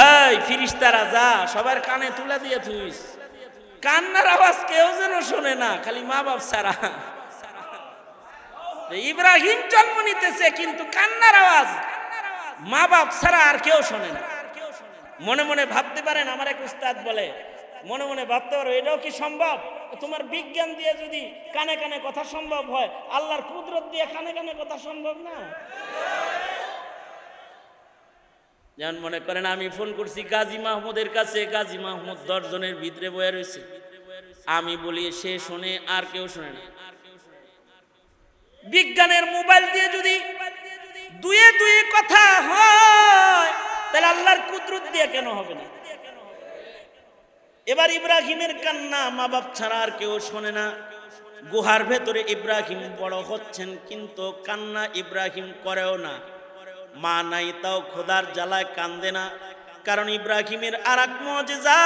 এই ফিরিস্তারা যা সবার কানে তুলে দিয়ে থুইস, কান্নার আওয়াজ কেউ যেন শোনে না, খালি মা বাপ ছাড়া। ইব্রাহিম জন্ম নিতেছে, কিন্তু কান্নার আওয়াজ মা বাপ ছাড়া আর কেউ শোনে না। মনে মনে ভাবতে পারেন, আমার এক উস্তাদ বলে, মনে মনে ভাবতে পারো এটাও কি সম্ভব? তোমার বিজ্ঞান দিয়ে যদি কানে কানে কথা সম্ভব হয়, আল্লাহর কুদরত দিয়ে কানে কানে কথা সম্ভব না? যেমন মনে করেন আমি ফোন করছি গাজী মাহমুদের কাছে, গাজী মাহমুদ 10 জনের ভিতরে বয়ে রয়েছে, আমি বলি সে শোনে আর কেউ শোনে না। বিজ্ঞানের মোবাইল দিয়ে যদি দুয়ে দুয়ে কথা হয়, তাহলে আল্লাহর কুদরত দিয়ে কেন হবে না? এবার ইব্রাহিমের কান্না মা বাপ ছাড়া আর কেউ শোনে না। গুহার ভেতরে ইব্রাহিম বড় হচ্ছেন, কিন্তু কান্না ইব্রাহিম করেও না। মা নাই তাও খোদার জ্বালায় কান্দে না, কারণ ইব্রাহিমের আর এক মুজিজা,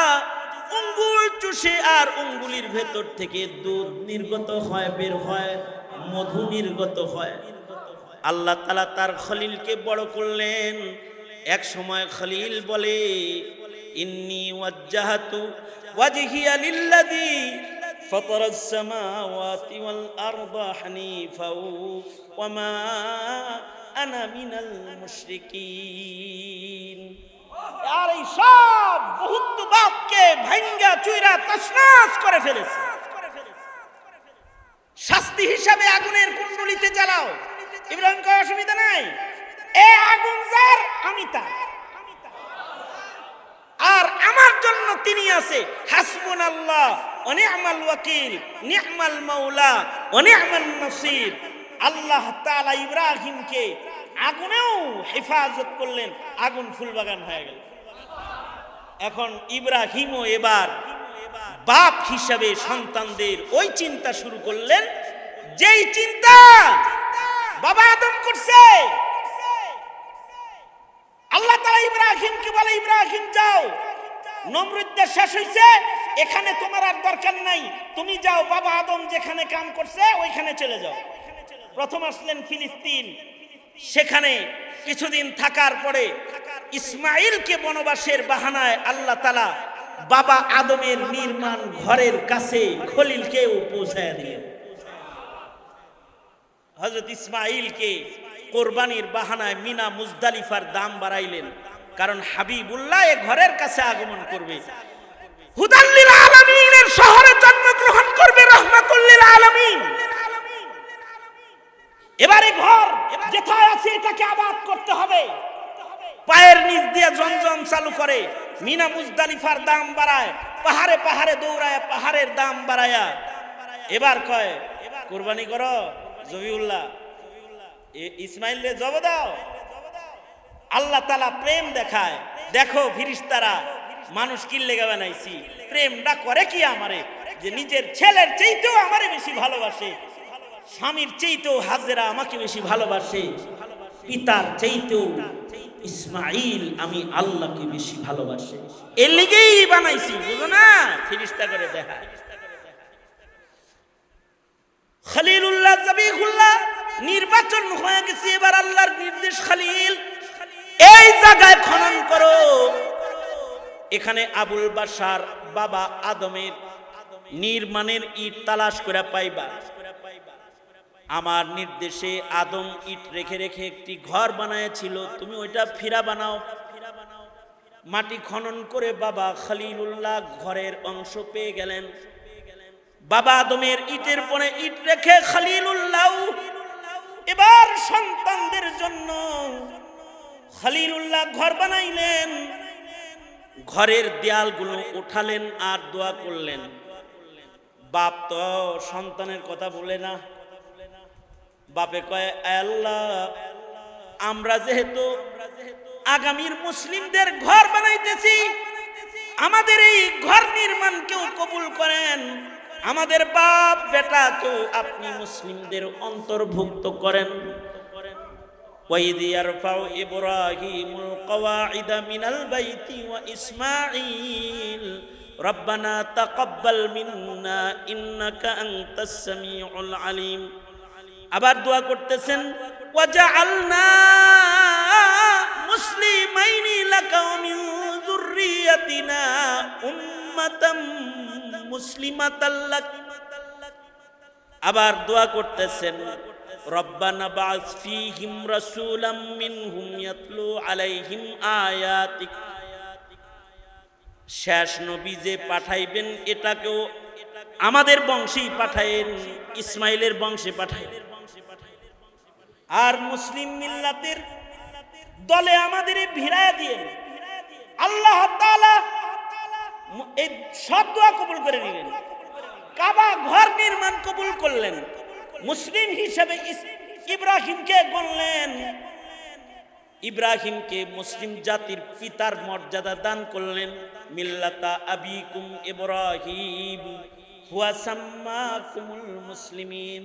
আঙ্গুল চুষে আর আঙ্গুলির ভেতর থেকে দুধ নির্গত হয়, বের হয়, মধু নির্গত হয়। আল্লাহ তাআলা তার খলিলকে বড় করলেন, এক সময় খলিল বলে, ইন্নী ওয়াজ্জাহাতু ওয়াজহিয়া লিল্লাযী ফাতারাস সামাওয়াতি ওয়াল আরদা হানিফাও ওয়া মা আনা মিনাল মুশরিকিন। আর এই সব বহুত্ববাদকে ভাঙ্গা চুইরা তছনছ করে ফেলেছে। শাস্তি হিসাবে আগুনের কুণ্ডলিতে জ্বালাও। ইব্রাহিম কয় অসুবিধা নাই, এ আগুন যার আমি তার, আর আমার জন্য তিনি আছে। হাসবুনাল্লাহ ওয়া নি'মাল ওয়াকিল, নি'মাল মাওলা ওয়া নি'মান নাসির। আল্লাহ তাআলা ইব্রাহিমকে আগুনেও হেফাজত করলেন, আগুন ফুলবাগান হয়ে গেল। এখন ইব্রাহিমও এবার বাপ হিসাবে সন্তানদের ওই চিন্তা শুরু করলেন, যেই চিন্তা বাবা আদম করছে। আল্লাহ তাআলা ইব্রাহিমকে বলে, ইব্রাহিম যাও, নমরুদদের শেষ হইছে, এখানে তোমার আর দরকার নাই, তুমি যাও, বাবা আদম যেখানে কাম করছে ওইখানে চলে যাও। প্রথম আসলেন ফিলিস্তিন, সেখানে কিছুদিন থাকার পরে ইসমাইলকে বনবাসের বাহানায় আল্লাহ তাআলা বাবা আদমের নির্মাণ ঘরের কাছে খলিলকেও পৌঁছায় দিলেন। হযরত ইসমাইলকে কোরবানির বাহানায় মিনা মুজদালিফার দাম বাড়াইলেন, কারণ হাবিবুল্লাহ এ ঘরের কাছে আগমন করবে, হুদাল লিল আলামিনের শহরে জন্মগ্রহণ করবে, রাহমাতুল লিল আলামিন। এবারে ঘর যেথায় আছে এটাকে আবাদ করতে হবে। পায়ের নিচ দিয়ে জমজম চালু করে, মিনা মুজদালিফার দাম বাড়ায়, পাহাড়ে পাহাড়ে দৌড়ায়, পাহাড়ের দাম বাড়ায়া এবার কয় কুরবানি করো জবিউল্লাহ, ইসমাইল রে জব দাও। আল্লাহ তাআলা প্রেম দেখায়, দেখো ফেরেশতারা মানুষ কি লেগে বানাইছি, প্রেমটা করে কি আমারে, যে নিজের ছেলের চাইতেও আমারে বেশি ভালোবাসে, স্বামীর চাইতেও হাজেরা আমাকে বেশি ভালোবাসে, পিতার চাইতেও ইসমাইল আমি আল্লাহকে বেশি ভালোবাসে, এর লেগেই বানাইছি, বুঝো না? ফেরেশতা করে দেখায়। খলিলুল্লাহ জবিহুল্লাহ নির্বাচন হয়ে গেছে, এবার আল্লাহর নির্দেশ, খলিল এই জায়গায় খনন করো, এখানে আবুল বাশার বাবা আদমের নির্মাণের ইট তালাশ করে পাইবা। আমার নির্দেশে আদম ইট রেখে রেখে একটি ঘর বানায়ছিল, তুমি ওইটা ফিরা বানাও। মাটি খনন করে বাবা খলিলুল্লাহ ঘরের অংশ পেয়ে গেলেন। বাবা আদমের ইটের পরে ইট রেখে খলিলুল্লাহ এবার সন্তানদের জন্য খলিলুল্লাহ ঘর বানাইলেন। ঘরের দেয়ালগুলো উঠালেন আর দোয়া করলেন। বাপ তো সন্তানের কথা বলে না, বাপে কয় আল্লাহ, আমরা যেহেতু আগামীর মুসলিমদের ঘর বানাইতেছি, আমাদের এই ঘর নির্মাণ কেউ কবুল করেন, আমাদের বাপ বেটা কেউ আপনি মুসলিমদের অন্তর্ভুক্ত করেন। وَإِذْ يَرْفَعُ إِبْرَاهِيمُ الْقَوَاعِدَ مِنَ الْبَيْتِ وَإِسْمَاعِيلُ رَبَّنَا تَقَبَّلْ مِنَّا إِنَّكَ أَنْتَ السَّمِيعُ الْعَلِيمُ। আবার দোয়া করতেছেন, وَجَعَلْنَا مُسْلِمَيْنِ لَكَ وَمِنْ ذُرِّيَّتِنَا أُمَّةً مُسْلِمَةً لَكَ। আবার দোয়া করতেছেন, রব্বানা বা'আস ফীহিম রাসূলাম মিনহুম ইয়াতলু আলাইহিম আয়াতিক। শেষ নবী যে পাঠাইবেন এটাকেও আমাদের বংশেই পাঠায়েন, ইসমাইলের বংশে পাঠায়েন, আর মুসলিম মিল্লাতের দলে আমাদের ভিড়ায়া দিয়ে আল্লাহ তাআলা এই সব দোয়া কবুল করে নিলেন। কাবা ঘর নির্মাণ কবুল করলেন, মুসলিম হিসেবে ইব্রাহিমকে গণলেন, ইব্রাহিমকে মুসলিম জাতির পিতার মর্যাদা দান করলেন। মিল্লাতা আবিকুম ইব্রাহিম হুয়া সাম্মাকুমুল মুসলিমিন।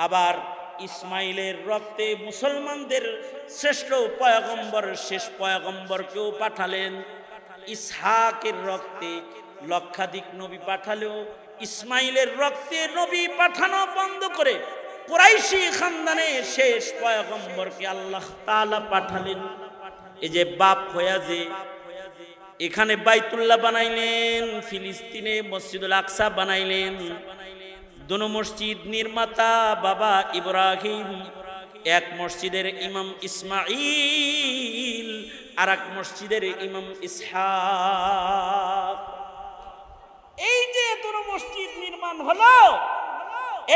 আবার ইসমাইলের রক্তে মুসলমানদের শ্রেষ্ঠ পয়গম্বর, শেষ পয়গম্বরকেও পাঠালেন। ইসহাকের রক্তে লক্ষাধিক নবী পাঠালেও ইসমাইলের রক্তে নবী পাঠানো বন্ধ করে কুরাইশি খানদানে শেষ পয়গম্বরকে আল্লাহ তাআলা পাঠালেন। এই যে বাপ হইয়া যে এখানে বাইতুল্লাহ বানাইলেন, ফিলিস্তিনে মসজিদুল আকসা বানাইলেন, দোনো মসজিদ নির্মাতা বাবা ইব্রাহিম, এক মসজিদের ইমাম ইসমাইল আর এক মসজিদের ইমাম ইসহাক। এই যে দুটো মসজিদ নির্মাণ হলো,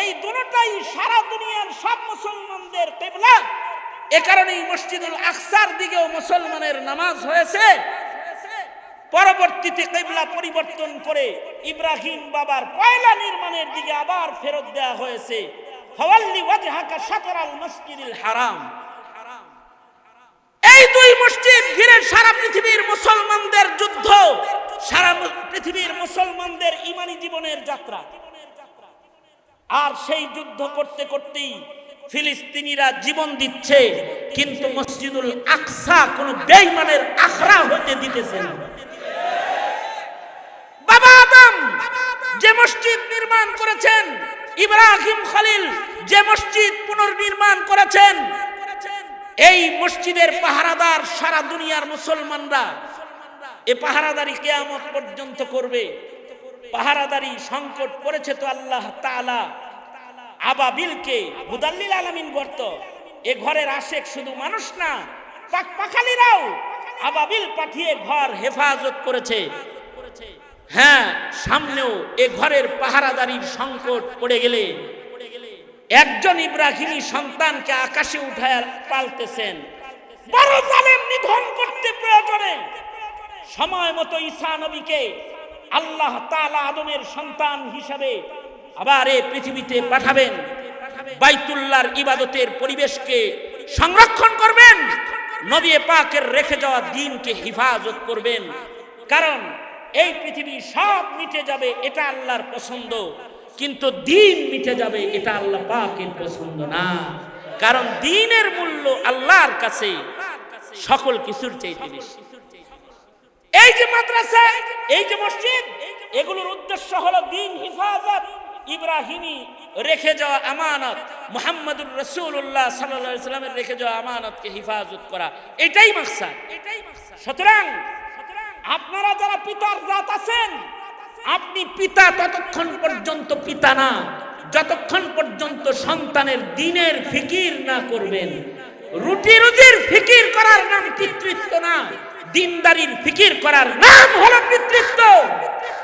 এই দুটোটাই সারা দুনিয়ার সব মুসলমানদের কিবলা। এ কারণেই মসজিদুল আকসার দিকেও মুসলমানের নামাজ হয়েছে। পরবর্তীতে কিবলা পরিবর্তন করে ইব্রাহিম বাবার পয়লা নির্মাণের দিকে আবার ফেরত দেওয়া হয়েছে। ফাওয়াল্লি ওয়াজহাকা শাতরাল মসজিদিল হারাম। এই দুই মসজিদ ঘিরে সারা পৃথিবীর মুসলমানদের যুদ্ধ, সারা পৃথিবীর মুসলমানদের ঈমানি জীবনের যাত্রা। আর সেই যুদ্ধ করতে করতেই ফিলিস্তিনিরা জীবন দিচ্ছে, কিন্তু মসজিদুল আকসা কোন বেঈমানের আখড়া হতে দিতেছে না। বাবা আদম যে মসজিদ নির্মাণ করেছেন, ইব্রাহিম খলিল যে মসজিদ পুনর্নির্মাণ করেছেন, এই মসজিদের পাহারাদার সারা দুনিয়ার মুসলমানরা। এ পাহারাদারি কিয়ামত পর্যন্ত করবে। পাহারাদারি সংকট পড়েছে তো আল্লাহ তাআলা আবাবিলকে, মুদাল্লিল আলামিন গর্ত। এ ঘরের আশেক শুধু মানুষ না, পাখালিরাও আবাবিল পাঠিয়ে ঘর হেফাজত করেছে। হ্যাঁ, সামনেও এ ঘরের পাহারাদারির সংকট পড়ে গেলে একজন ইব্রাহিমী সন্তানকে আকাশে উঠায় পালতেছেন। বড় জালেম নিধন করতে প্রয়োজনে সময় মতো ঈসা নবীকে আল্লাহ তাআলা আদমের সন্তান হিসাবে আবার এই পৃথিবীতে পাঠাবেন। বাইতুল্লাহর ইবাদতের পরিবেশকে সংরক্ষণ করবেন, নবী পাকের রেখে যাওয়া দ্বীনকে হেফাজত করবেন। কারণ এই পৃথিবী সব মিটে যাবে, এটা আল্লাহর পছন্দ, কিন্তু দ্বীন মিটে যাবে, এটা আল্লাহ পাকের পছন্দ না। কারণ দ্বীনের মূল্য আল্লাহর কাছে সকল কিছুর চাইতে বেশি। এই যে মাদ্রাসা, এই যে মসজিদ, এগুলোর উদ্দেশ্য হলো দ্বীন হিফাজত, ইব্রাহিমী রেখে যাওয়া আমানত, মুহাম্মদুর রাসূলুল্লাহ সাল্লাল্লাহু আলাইহি ওয়াসাল্লামের রেখে যাওয়া আমানতকে হেফাজত করা, এটাই মাকসাদ। সুতরাং আপনারা যারা পিতার জাত আছেন, আপনি পিতা ততক্ষণ পর্যন্ত পিতা না যতক্ষণ পর্যন্ত সন্তানের দ্বীনের ফিকির না করবেন। রুটি রুজির ফিকির করার নাম পিতৃত্ব না, দ্বীনদারির ফিকির করার নাম হলো পিতৃত্ব।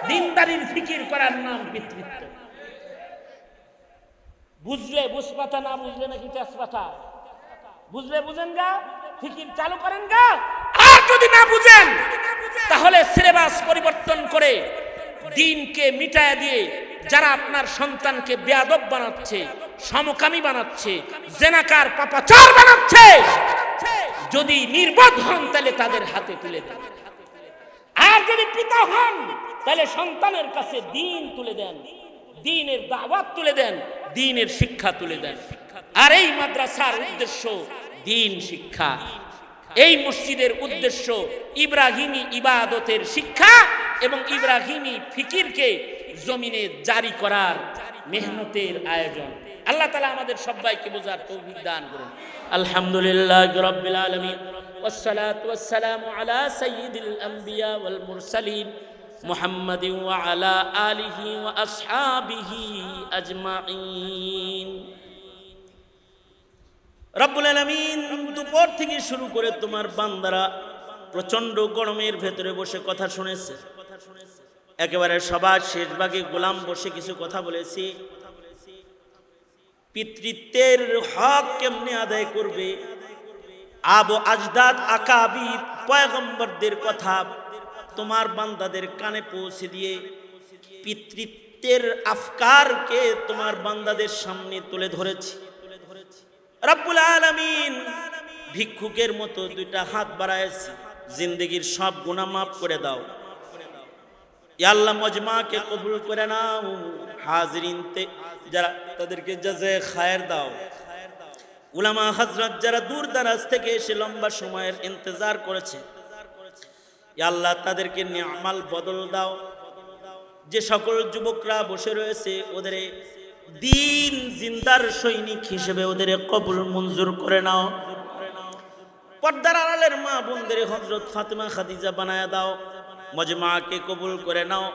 দ্বীনদারির ফিকির করার নাম পিতৃত্ব। বুঝলে বুঝপাতা, না বুঝলে নাকি তেজপাতা। বুঝলে বুঝেন গা, ফিকির চালু করেন গা। আর যদি না বুঝেন তাহলে সিলেবাস পরিবর্তন করে দ্বীনকে মিটায় দিয়ে যারা আপনার সন্তানকে বেয়াদব বানাচ্ছে, সমকামী বানাচ্ছে, জেনাকার পাপাচার বানাচ্ছে, যদি নির্বোধ হন তাহলে তাদের হাতে তুলে দেন। আর যদি পিতা হন তাহলে সন্তানের কাছে দ্বীন তুলে দেন, দ্বীনের দাওয়াত তুলে দেন, দ্বীনের শিক্ষা তুলে দেন। আর এই মাদ্রাসার উদ্দেশ্য দ্বীন শিক্ষা, এই মসজিদের উদ্দেশ্য ইব্রাহিমী ইবাদতের শিক্ষা এবং ইব্রাহিমী ফিকিরকে জমিনে জারি করার মেহনতের আয়োজন। আল্লাহ তাআলা আমাদের সবাইকে বোঝার তৌফিক দান করুন। আলহামদুলিল্লাহি রাব্বিল আলামিন, ওয়াসসালাতু ওয়াসসালামু আলা সাইয়্যিদিল আম্বিয়া ওয়াল মুরসালিন মুহাম্মাদিন ওয়া আলা আলিহি ওয়া আসহাবিহি আজমাইন। রব্বুল আলামিন, দুপুর থেকে শুরু করে তোমার বান্দারা প্রচন্ড গরমের ভেতরে বসে কথা শুনেছে। একেবারে সবার শেষ ভাগে গোলাম বসে কিছু কথা বলেছি। পিতৃত্বের হক কেমনে আদায় করবে, আবু আজদাদ আকাবির পয়গম্বরদের কথা তোমার বান্দাদের কানে পৌঁছে দিয়ে পিতৃত্বের আফকারকে তোমার বান্দাদের সামনে তুলে ধরেছি। রব্বুল আলামিন, ভিক্ষুকের মতো দুইটা হাত বাড়াইছি, জিন্দেগির সব গুনাহ মাফ করে দাও। ইয়া আল্লাহ, মজমাকে কবুল করে নাও। হাজিরিনতে যারা, তাদেরকে জাযায়ে খায়ের দাও। উলামা হযরত যারা দূর দারাজ থেকে এসে লম্বা সময়ের ইন্তজার করেছে, ইয়া আল্লাহ তাদেরকে নিয়ামাল বদল দাও। যে সকল যুবকরা বসে রয়েছে ওদের দিন জিন্দার সৈনিক হিসেবে ওদের কবুল মঞ্জুর করে নাও। পর্দার আড়ালের মা বোনদের হযরত ফাতেমা খাদিজা বানায়া দাও, মজমাকে কবুল করে নাও।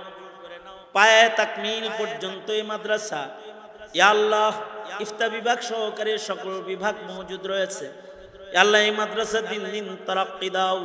পায়ে তাকমিল পর্যন্ত এই মাদ্রাসা, ইয়া আল্লাহ ইফতা বিভাগ সহকারে সকল বিভাগ মজুদ রয়েছে। ইয়া আল্লাহ এই মাদ্রাসা দিন দিন তারাক্কি দাও।